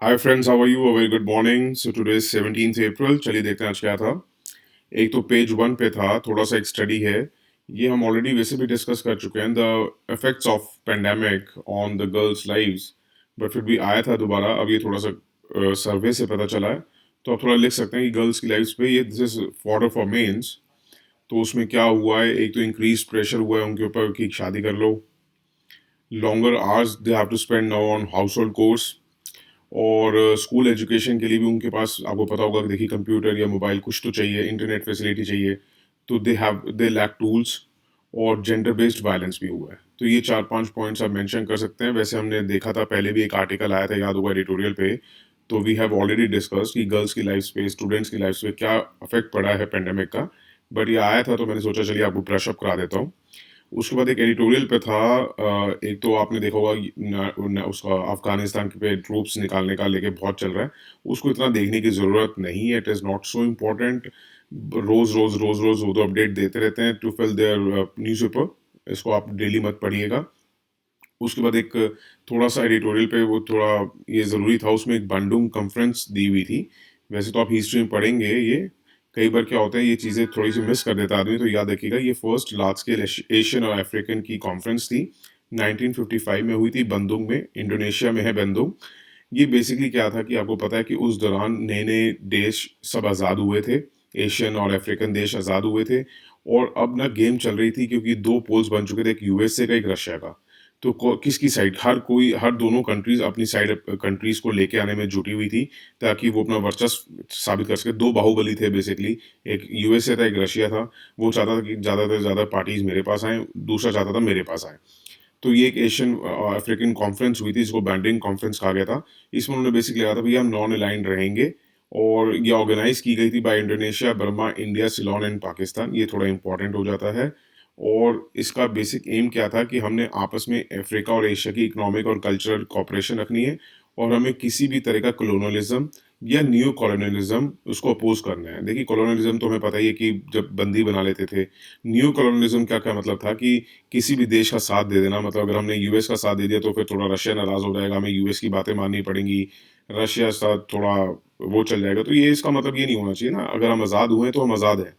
Hi friends, how are you? A very good morning. So today is 17th April. चलिए देखते हैं आज क्या था। एक तो पेज वन पे था, थोड़ा सा एक स्टडी है। ये हम ऑलरेडी वैसे भी डिस्कस कर चुके हैं, the effects of pandemic on the girls lives. But फिर भी आया था दोबारा। अब ये थोड़ा सा सर्वे से पता चला है, तो आप थोड़ा लिख सकते हैं कि गर्ल्स की लाइफ्स पे ये this is for for mens. तो उसमें क्या हुआ है, एक तो इंक्रीज प्रेशर हुआ है उनके ऊपर कि शादी कर लो। Longer hours they have to spend now on household chores. और स्कूल एजुकेशन के लिए भी उनके पास, आपको पता होगा कि देखिए, कंप्यूटर या मोबाइल कुछ तो चाहिए, इंटरनेट फैसिलिटी चाहिए। तो दे लैक टूल्स। और जेंडर बेस्ड वायलेंस भी हुआ है। तो ये चार पांच पॉइंट्स आप मेंशन कर सकते हैं। वैसे हमने देखा था, पहले भी एक आर्टिकल आया था, याद होगा, एडिटोरियल पे। तो वी हैव ऑलरेडी डिस्कस कि गर्ल्स की लाइफ पे, स्टूडेंट्स की लाइफ पे क्या अफेक्ट पड़ा है पेंडेमिक का। बट ये आया था तो मैंने सोचा चलिए आपको ब्रश अप करा देता हूँ। उसके बाद एक एडिटोरियल पे था। एक तो आपने देखा होगा उसका अफगानिस्तान के पे ट्रूप्स निकालने का लेके बहुत चल रहा है। उसको इतना देखने की जरूरत नहीं है, it is not so important. रोज रोज रोज रोज वो तो अपडेट देते रहते हैं टू फिल देयर न्यूज़पेपर। इसको आप डेली मत पढ़िएगा। उसके बाद एक थोड़ा सा एडिटोरियल पे वो थोड़ा ये ज़रूरी था, उसमें एक बंडुंग कॉन्फ्रेंस दी हुई थी। वैसे तो आप हिस्ट्री में पढ़ेंगे ये। कई बार क्या होता है, ये चीज़ें थोड़ी सी मिस कर देता आदमी, तो याद रखिएगा ये फर्स्ट लार्ज स्केल एशियन और अफ्रीकन की कॉन्फ्रेंस थी। 1955 में हुई थी बंदुंग में, इंडोनेशिया में है बंदुंग। ये बेसिकली क्या था कि आपको पता है कि उस दौरान नए नए देश सब आज़ाद हुए थे। एशियन और अफ्रीकन देश आज़ाद हुए थे। और अब ना गेम चल रही थी, क्योंकि दो पोल्स बन चुके थे, एक यूएसए का, एक रशिया का। तो किसकी साइड, हर दोनों कंट्रीज अपनी साइड कंट्रीज को लेके आने में जुटी हुई थी, ताकि वो अपना वर्चस्व साबित कर सके। दो बाहुबली थे बेसिकली। एक यूएसए था, एक रशिया था। वो चाहता था कि ज़्यादा से ज़्यादा पार्टीज मेरे पास आए, दूसरा चाहता था मेरे पास आए। तो ये एक एशियन अफ्रीकन कॉन्फ्रेंस हुई थी, जिसको बैंडिंग कॉन्फ्रेंस कहा गया था। इसमें उन्होंने बेसिकली कहा था भैया हम नॉन अलाइंड रहेंगे। और ये ऑर्गेनाइज की गई थी by Indonesia, Burma, India, Ceylon and Pakistan. ये थोड़ा इंपॉर्टेंट हो जाता है। और इसका बेसिक एम क्या था कि हमने आपस में अफ्रीका और एशिया की इकोनॉमिक और कल्चरल कॉपरेशन रखनी है। और हमें किसी भी तरह का कॉलोनलिज्म या न्यू कॉलोनलिज्म उसको अपोज करना है। देखिए, कॉलोनलिज्म तो हमें पता ही है कि जब बंदी बना लेते थे। न्यू कॉलोनलिज्म क्या क्या मतलब था कि किसी भी देश का साथ दे देना। मतलब अगर हमने यूएस का साथ दे दिया तो फिर थोड़ा रशिया नाराज हो जाएगा, हमें यूएस की बातें माननी पड़ेंगी। रशिया साथ थोड़ा वो चल जाएगा। तो ये इसका मतलब ये नहीं होना चाहिए ना। अगर हम आज़ाद हुए तो हम आज़ाद हैं।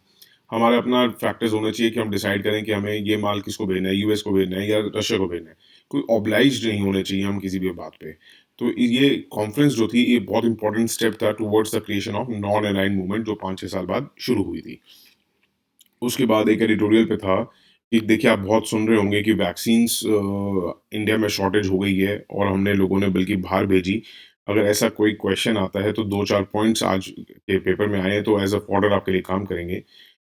हमारे अपना फैक्टर्स होने चाहिए कि हम डिसाइड करें कि हमें ये माल किसको भेजना है, यूएस को भेजना है या रशिया को भेजना है। कोई ऑब्लाइज्ड नहीं होने चाहिए हम किसी भी बात पे। तो ये कॉन्फ्रेंस जो थी, ये बहुत इंपॉर्टेंट स्टेप था towards the creation of non aligned movement, जो 5-6 साल बाद शुरू हुई थी। उसके बाद एक एडिटोरियल पे था कि देखिए, आप बहुत सुन रहे होंगे कि वैक्सीन्स इंडिया में शॉर्टेज हो गई है और हमने लोगों ने बल्कि बाहर भेजी। अगर ऐसा कोई क्वेश्चन आता है तो दो चार पॉइंट्स आज के पेपर में आए हैं, तो एज अ फॉर्डर आपके लिए काम करेंगे।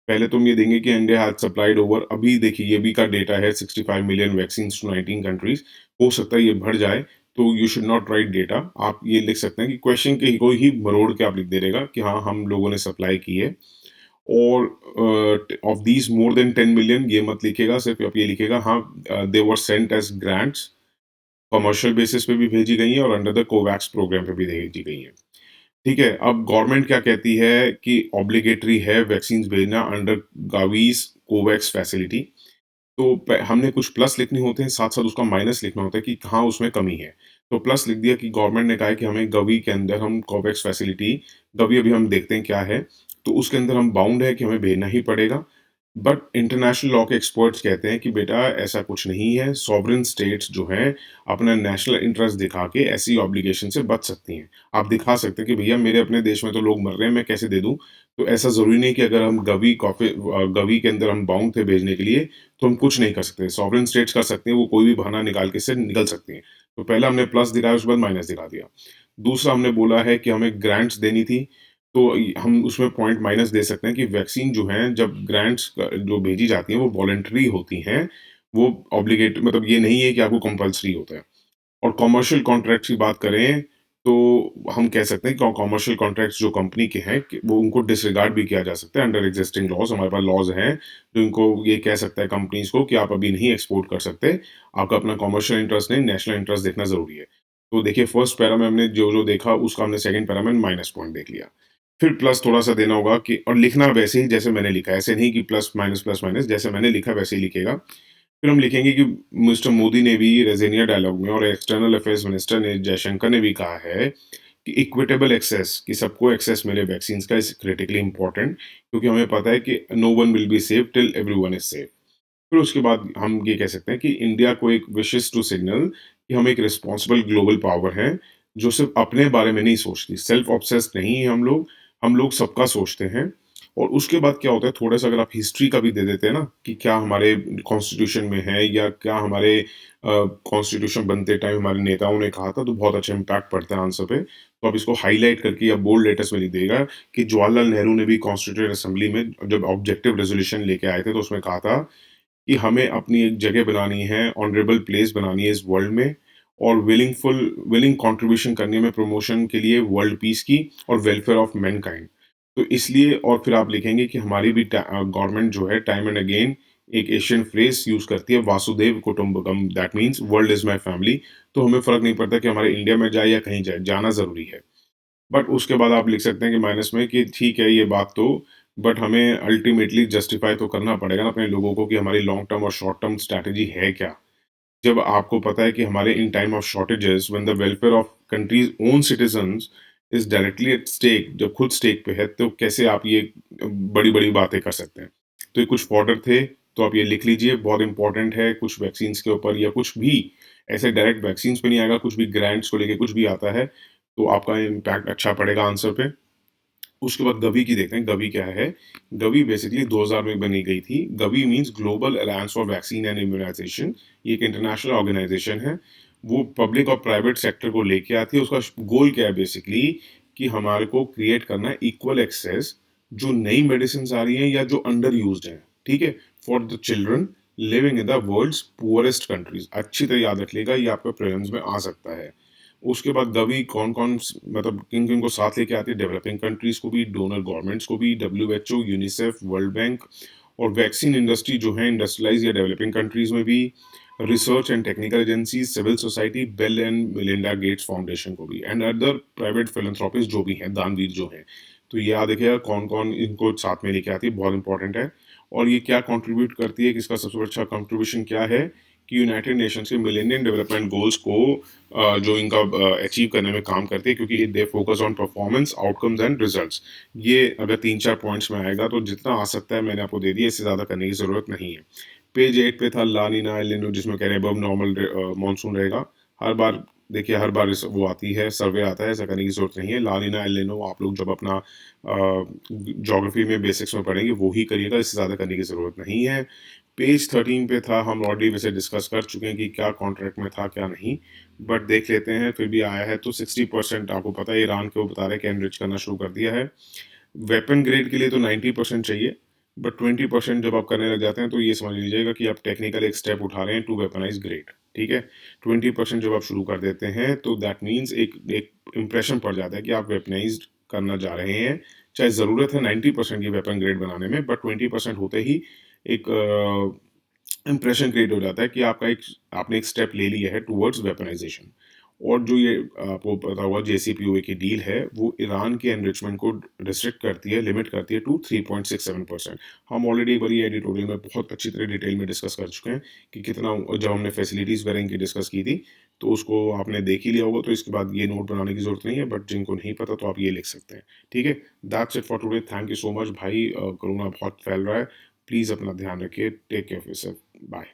पहले तो हम ये देंगे कि इंडिया हैज सप्लाइड ओवर, अभी देखिए ये भी का डेटा है, 65 मिलियन वैक्सीन टू 19 कंट्रीज। हो सकता है ये बढ़ जाए। तो you should not right data, आप ये लिख सकते हैं कि क्वेश्चन के कोई ही मरोड़ के आप लिख दे देगा कि हाँ, हम लोगों ने सप्लाई की है। और of these more than 10 million, ये मत लिखेगा, सिर्फ आप ये लिखेगा हाँ, they were sent as grants. Commercial basis पे भी भेजी गई हैं और अंडर द कोवैक्स प्रोग्राम पे भी भेजी गई हैं। ठीक है, अब गवर्नमेंट क्या कहती है कि ऑब्लिगेटरी है वैक्सीन भेजना अंडर गावीज कोवैक्स फैसिलिटी। तो हमने कुछ प्लस लिखने होते हैं, साथ साथ उसका माइनस लिखना होता है कि कहाँ उसमें कमी है। तो प्लस लिख दिया कि गवर्नमेंट ने कहा है कि हमें गवी के अंदर हम कोवैक्स फैसिलिटी, गवी अभी हम देखते हैं क्या है। तो उसके अंदर हम बाउंड है कि हमें भेजना ही पड़ेगा। बट इंटरनेशनल लॉ के एक्सपर्ट्स कहते हैं कि बेटा ऐसा कुछ नहीं है। सॉवरेन स्टेट्स जो हैं, अपना नेशनल इंटरेस्ट दिखा के ऐसी ऑब्लिगेशन से बच सकती हैं। आप दिखा सकते हैं कि भैया मेरे अपने देश में तो लोग मर रहे हैं, मैं कैसे दे दूं। तो ऐसा ज़रूरी नहीं कि अगर हम गवी के अंदर हम बाउंड थे भेजने के लिए, तो हम कुछ नहीं कर सकते। सॉवरेन स्टेट्स कर सकते हैं, वो कोई भी बहाना निकाल के से निकल सकती हैं। तो पहला हमने प्लस दिखाया, उसके बाद माइनस दिखा दिया। दूसरा हमने बोला है कि हमें ग्रांट्स देनी थी। तो हम उसमें पॉइंट माइनस दे सकते हैं कि वैक्सीन जो है, जब ग्रांट्स जो भेजी जाती हैं वो वॉलेंटरी होती हैं। वो ऑब्लिगेट मतलब ये नहीं है कि आपको कंपल्सरी होता है। और कमर्शियल कॉन्ट्रैक्ट्स की बात करें, तो हम कह सकते हैं कि कमर्शियल कॉन्ट्रैक्ट्स जो कंपनी के हैं, वो उनको डिसरिगार्ड भी किया जा सकता है अंडर एग्जिस्टिंग लॉज। हमारे पास लॉज हैं जो इनको ये कह सकता है कंपनीज को कि आप अभी नहीं एक्सपोर्ट कर सकते। आपका अपना कमर्शियल इंटरेस्ट नहीं, नेशनल इंटरेस्ट देखना जरूरी है। तो देखिए, फर्स्ट पैरा में हमने जो जो देखा, उसका हमने सेकंड पैरा में माइनस पॉइंट देख लिया। फिर प्लस थोड़ा सा देना होगा कि, और लिखना वैसे ही जैसे मैंने लिखा है, ऐसे नहीं कि प्लस माइनस, जैसे मैंने लिखा वैसे ही लिखेगा। फिर हम लिखेंगे कि मिस्टर मोदी ने भी रेज़ेनिया डायलॉग में और एक्सटर्नल अफेयर्स मिनिस्टर ने, जयशंकर ने भी कहा है कि इक्विटेबल एक्सेस, कि सबको एक्सेस मिले वैक्सीन का, इज क्रिटिकली इंपॉर्टेंट, क्योंकि हमें पता है कि no one will be safe till everyone is safe. फिर उसके बाद हम ये कह सकते हैं कि इंडिया को एक विशेस टू सिग्नल कि हम एक रिस्पॉन्सिबल ग्लोबल पावर हैं, जो सिर्फ अपने बारे में नहीं सोचती, सेल्फ ऑब्सेस्ड नहीं है हम लोग सबका सोचते हैं। और उसके बाद क्या होता है, थोड़ा सा अगर आप हिस्ट्री का भी दे देते हैं ना, कि क्या हमारे कॉन्स्टिट्यूशन में है या क्या हमारे कॉन्स्टिट्यूशन बनते टाइम हमारे नेताओं ने कहा था, तो बहुत अच्छा इम्पैक्ट पड़ता है आंसर पे। तो आप इसको हाईलाइट करके या बोल्ड लेटर्स में लिख देगा कि जवाहरलाल नेहरू ने भी कॉन्स्टिट्यूंट असेंबली में जब ऑब्जेक्टिव रेजोल्यूशन लेके आए थे, तो उसमें कहा था कि हमें अपनी एक जगह बनानी है, ऑनरेबल प्लेस बनानी है इस वर्ल्ड में, और विलिंग कंट्रीब्यूशन करने में प्रमोशन के लिए वर्ल्ड पीस की और वेलफेयर ऑफ मैनकाइंड। तो इसलिए, और फिर आप लिखेंगे कि हमारी भी गवर्नमेंट जो है टाइम एंड अगेन एक एशियन फ्रेज यूज करती है, वासुदेव कुटुंबकम, that means world is my family. तो हमें फर्क नहीं पड़ता कि हमारे इंडिया में जाए या कहीं जाए, जाना जरूरी है। बट उसके बाद आप लिख सकते हैं कि माइनस में कि ठीक है ये बात तो, बट हमें अल्टीमेटली जस्टिफाई तो करना पड़ेगा ना अपने लोगों को कि हमारी लॉन्ग टर्म और शॉर्ट टर्म स्ट्रैटेजी है क्या। जब आपको पता है कि हमारे in time of shortages when the welfare of countries own citizens is directly at stake, जब खुद स्टेक पे है, तो कैसे आप ये बड़ी बड़ी बातें कर सकते हैं। तो ये कुछ फॉर्डर थे, तो आप ये लिख लीजिए, बहुत इंपॉर्टेंट है। कुछ वैक्सीन के ऊपर या कुछ भी ऐसे डायरेक्ट वैक्सीन पे नहीं आएगा, कुछ भी ग्रांट्स को लेके कुछ भी आता है, तो आपका इम्पैक्ट अच्छा पड़ेगा आंसर पे। उसके बाद गवी की देखते हैं, गवी क्या है। गवी बेसिकली 2000 में बनी गई थी। Gavi means Global Alliance for Vaccine and Immunisation. ये एक इंटरनेशनल ऑर्गेनाइजेशन है। वो पब्लिक और प्राइवेट सेक्टर को लेके आती है। उसका गोल क्या है बेसिकली, कि हमारे को क्रिएट करना है इक्वल एक्सेस, जो नई मेडिसिन आ रही हैं या जो अंडर यूज्ड हैं, ठीक है, for the children living in the world's poorest countries. अच्छी तरह याद रख लेगा, ये आपके प्रीलिम्स में आ सकता है। उसके बाद गवी कौन कौन मतलब किन किन को साथ लेके आती है, डेवलपिंग कंट्रीज को भी, डोनर गवर्नमेंट्स को भी, डब्ल्यूएचओ, यूनिसेफ, वर्ल्ड बैंक, और वैक्सीन इंडस्ट्री जो है इंडस्ट्रियलाइज या डेवलपिंग कंट्रीज में भी, research and technical agency, civil society, Bill and Melinda Gates Foundation को भी, एंड अदर प्राइवेट फिलंथ्रोपिस्ट जो भी हैं, दानवीर जो हैं। तो ये याद रखिएगा कौन कौन इनको साथ में लेके आती है, बहुत इंपॉर्टेंट है। और ये क्या कंट्रीब्यूट करती है, किसका सबसे अच्छा कंट्रीब्यूशन क्या है, कि यूनाइटेड नेशंस के मिलेनियम डेवलपमेंट गोल्स को जो इनका अचीव करने में काम करती है, क्योंकि they focus on performance, outcomes and results. ये अगर 3-4 पॉइंट्स में आएगा तो जितना आ सकता है मैंने आपको दे दिया, इससे ज़्यादा करने की ज़रूरत नहीं है। पेज 8 पे था ला नीना एल नीनो, जिसमें कह रहे हैं अब नॉर्मल मानसून रहेगा। हर बार देखिए, हर बार वो आती है, सर्वे आता है, ऐसा करने की जरूरत नहीं है। ला नीना एल नीनो आप लोग जब अपना ज्योग्राफी में बेसिक्स में पढ़ेंगे वो ही करिएगा, इससे ज़्यादा करने की ज़रूरत नहीं है। पेज 13 पे था, हम ऑलरेडी वैसे डिस्कस कर चुके हैं कि क्या कॉन्ट्रैक्ट में था क्या नहीं, बट देख लेते हैं, फिर भी आया है। तो 60% आपको पता है ईरान के वो बता रहे हैं कि एनरिच करना शुरू कर दिया है। वेपन ग्रेड के लिए तो 90% चाहिए, बट 20% जब आप करने लग जाते हैं तो ये समझ लीजिएगा कि आप टेक्निकल एक स्टेप उठा रहे हैं टू वेपनाइज ग्रेड, ठीक है। 20% जब आप शुरू कर देते हैं तो दैट मीन्स एक एक इम्प्रेशन पड़ जाता है कि आप वेपनाइज करना जा रहे हैं। चाहे ज़रूरत है 90% की वेपन ग्रेड बनाने में, बट 20% होते ही एक इम्प्रेशन क्रिएट हो जाता है कि आपने एक स्टेप ले लिया है टूवर्ड्स वेपनाइजेशन। और जो ये आपको पता हुआ JCPOA की डील है, वो ईरान के एनरिचमेंट को रिस्ट्रिक्ट करती है, लिमिट करती है टू 3.67%। हम ऑलरेडी एक बार ये एडिटोरियल में बहुत अच्छी तरह डिटेल में डिस्कस कर चुके हैं कि कितना, जब हमने फैसिलिटीज़ वगैरह इनकी डिस्कस की थी, तो उसको आपने देख ही लिया होगा, तो इसके बाद ये नोट बनाने की जरूरत नहीं है, बट जिनको नहीं पता तो आप ये लिख सकते हैं, ठीक है। That's it for today, thank you so much भाई। कोरोना बहुत फैल रहा है, प्लीज़ अपना ध्यान रखिए, take care of yourself, bye.